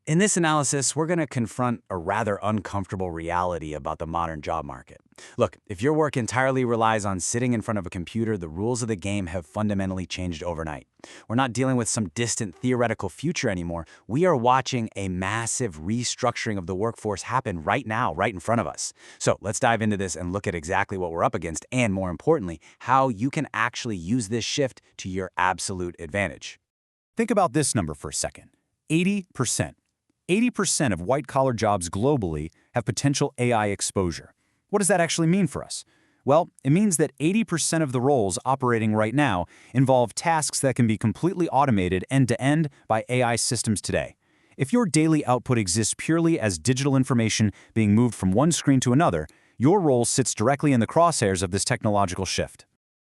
In this analysis, we're going to confront a rather uncomfortable reality about the modern job market. Look, if your work entirely relies on sitting in front of a computer, the rules of the game have fundamentally changed overnight. We're not dealing with some distant theoretical future anymore. We are watching a massive restructuring of the workforce happen right now, right in front of us. So let's dive into this and look at exactly what we're up against and, more importantly, how you can actually use this shift to your absolute advantage. Think about this number for a second. 80%. 80% of white-collar jobs globally have potential AI exposure. What does that actually mean for us? Well, it means that 80% of the roles operating right now involve tasks that can be completely automated end-to-end by AI systems today. If your daily output exists purely as digital information being moved from one screen to another, your role sits directly in the crosshairs of this technological shift.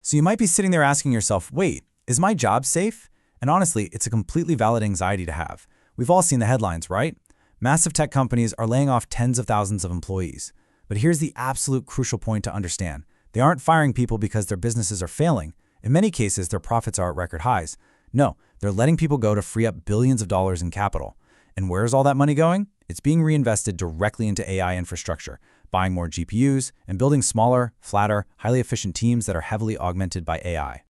So you might be sitting there asking yourself, wait, is my job safe? And honestly, it's a completely valid anxiety to have. We've all seen the headlines, right? Massive tech companies are laying off tens of thousands of employees. But here's the absolute crucial point to understand. They aren't firing people because their businesses are failing. In many cases, their profits are at record highs. No, they're letting people go to free up billions of dollars in capital. And where's all that money going? It's being reinvested directly into AI infrastructure, buying more GPUs, and building smaller, flatter, highly efficient teams that are heavily augmented by AI.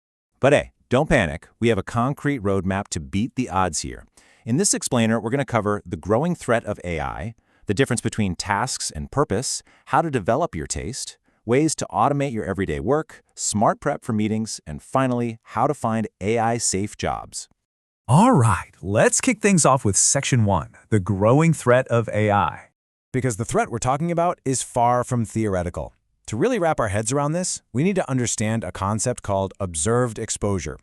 But hey, don't panic. We have a concrete roadmap to beat the odds here. In this explainer, we're going to cover the growing threat of AI, the difference between tasks and purpose, how to develop your taste, ways to automate your everyday work, smart prep for meetings, and finally, how to find AI-safe jobs. All right, let's kick things off with Section 1, the growing threat of AI. Because the threat we're talking about is far from theoretical. To really wrap our heads around this, we need to understand a concept called observed exposure.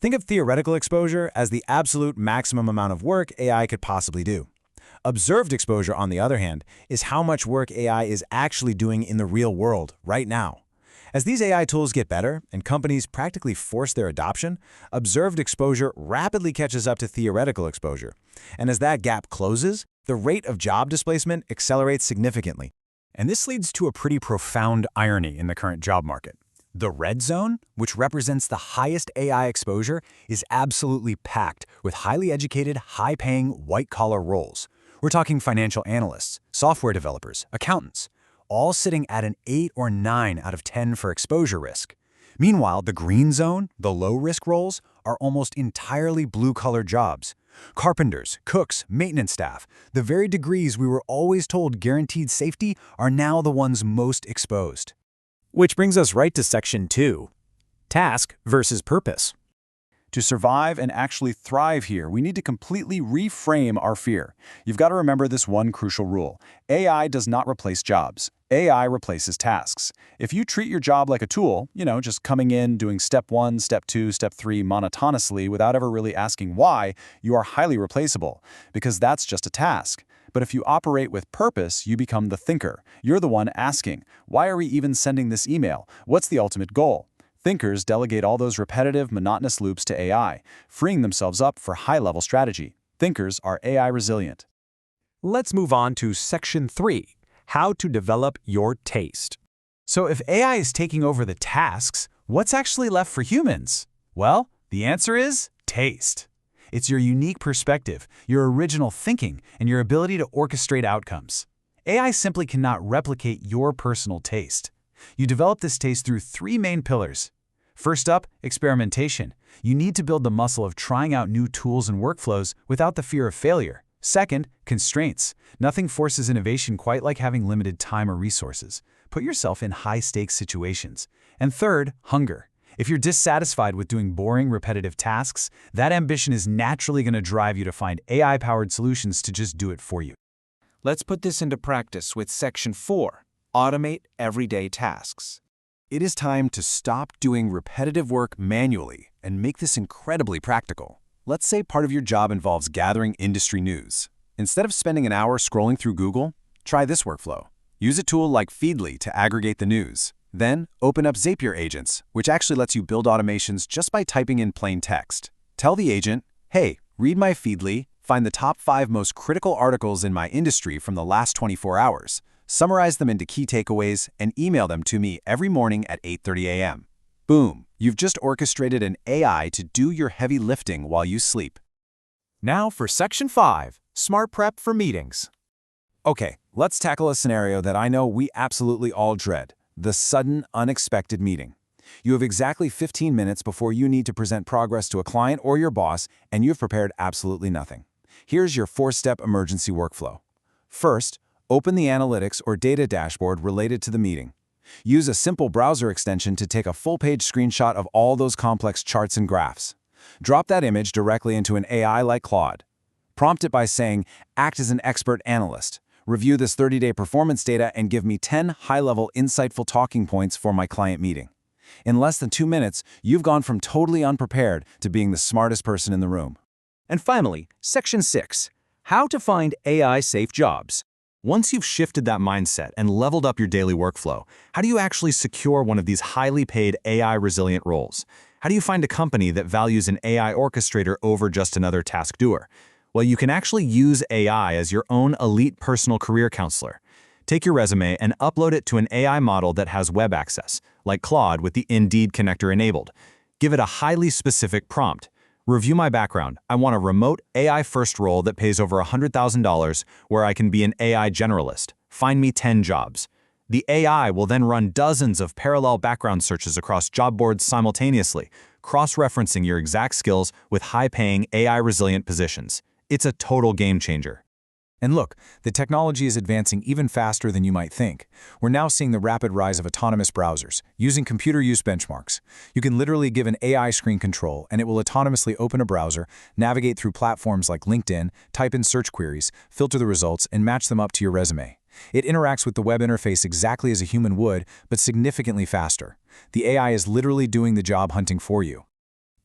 Think of theoretical exposure as the absolute maximum amount of work AI could possibly do. Observed exposure, on the other hand, is how much work AI is actually doing in the real world right now. As these AI tools get better and companies practically force their adoption, observed exposure rapidly catches up to theoretical exposure. And as that gap closes, the rate of job displacement accelerates significantly. And this leads to a pretty profound irony in the current job market. The red zone, which represents the highest AI exposure, is absolutely packed with highly educated, high-paying, white-collar roles. We're talking financial analysts, software developers, accountants, all sitting at an 8 or 9 out of 10 for exposure risk. Meanwhile, the green zone, the low-risk roles, are almost entirely blue-collar jobs. Carpenters, cooks, maintenance staff, the very degrees we were always told guaranteed safety are now the ones most exposed. Which brings us right to Section 2, task versus purpose. To survive and actually thrive here, we need to completely reframe our fear. You've got to remember this one crucial rule. AI does not replace jobs. AI replaces tasks. If you treat your job like a tool, just coming in, doing step 1, step 2, step 3 monotonously without ever really asking why, you are highly replaceable, because that's just a task. But if you operate with purpose, you become the thinker. You're the one asking, why are we even sending this email? What's the ultimate goal? Thinkers delegate all those repetitive, monotonous loops to AI, freeing themselves up for high-level strategy. Thinkers are AI resilient. Let's move on to Section 3, how to develop your taste. So if AI is taking over the tasks, what's actually left for humans? Well, the answer is taste. It's your unique perspective, your original thinking, and your ability to orchestrate outcomes. AI simply cannot replicate your personal taste. You develop this taste through 3 main pillars. First up, experimentation. You need to build the muscle of trying out new tools and workflows without the fear of failure. Second, constraints. Nothing forces innovation quite like having limited time or resources. Put yourself in high-stakes situations. And third, hunger. If you're dissatisfied with doing boring, repetitive tasks, that ambition is naturally going to drive you to find AI-powered solutions to just do it for you. Let's put this into practice with Section 4, automate everyday tasks. It is time to stop doing repetitive work manually and make this incredibly practical. Let's say part of your job involves gathering industry news. Instead of spending an hour scrolling through Google, try this workflow. Use a tool like Feedly to aggregate the news. Then, open up Zapier Agents, which actually lets you build automations just by typing in plain text. Tell the agent, hey, read my Feedly, find the top 5 most critical articles in my industry from the last 24 hours, summarize them into key takeaways, and email them to me every morning at 8:30 a.m. Boom, you've just orchestrated an AI to do your heavy lifting while you sleep. Now for Section 5, Smart prep for meetings. Okay, let's tackle a scenario that I know we absolutely all dread: the sudden, unexpected meeting. You have exactly 15 minutes before you need to present progress to a client or your boss, and you've prepared absolutely nothing. Here's your 4-step emergency workflow. First, open the analytics or data dashboard related to the meeting. Use a simple browser extension to take a full-page screenshot of all those complex charts and graphs. Drop that image directly into an AI like Claude. Prompt it by saying, "Act as an expert analyst. Review this 30-day performance data and give me 10 high-level, insightful talking points for my client meeting." In less than 2 minutes, you've gone from totally unprepared to being the smartest person in the room. And finally, Section 6, how to find AI-safe jobs. Once you've shifted that mindset and leveled up your daily workflow, how do you actually secure one of these highly paid AI-resilient roles? How do you find a company that values an AI orchestrator over just another task doer? Well, you can actually use AI as your own elite personal career counselor. Take your resume and upload it to an AI model that has web access, like Claude with the Indeed connector enabled. Give it a highly specific prompt. Review my background. I want a remote AI-first role that pays over $100,000 where I can be an AI generalist. Find me 10 jobs. The AI will then run dozens of parallel background searches across job boards simultaneously, cross-referencing your exact skills with high-paying AI-resilient positions. It's a total game changer. And look, the technology is advancing even faster than you might think. We're now seeing the rapid rise of autonomous browsers, using computer use benchmarks. You can literally give an AI screen control, and it will autonomously open a browser, navigate through platforms like LinkedIn, type in search queries, filter the results, and match them up to your resume. It interacts with the web interface exactly as a human would, but significantly faster. The AI is literally doing the job hunting for you.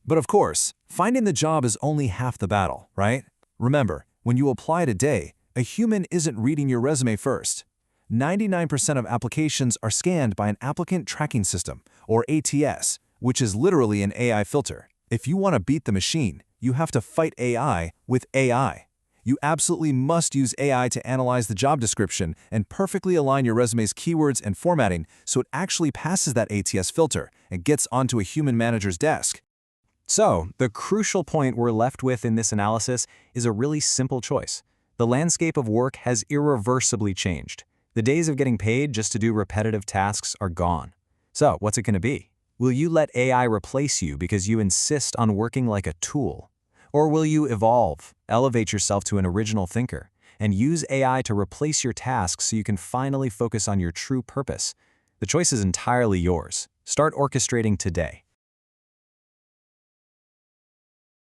But of course, finding the job is only half the battle, right? Remember, when you apply today, a human isn't reading your resume first. 99% of applications are scanned by an applicant tracking system, or ATS, which is literally an AI filter. If you want to beat the machine, you have to fight AI with AI. You absolutely must use AI to analyze the job description and perfectly align your resume's keywords and formatting so it actually passes that ATS filter and gets onto a human manager's desk. So, the crucial point we're left with in this analysis is a really simple choice. The landscape of work has irreversibly changed. The days of getting paid just to do repetitive tasks are gone. So, what's it going to be? Will you let AI replace you because you insist on working like a tool? Or will you evolve, elevate yourself to an original thinker, and use AI to replace your tasks so you can finally focus on your true purpose? The choice is entirely yours. Start orchestrating today.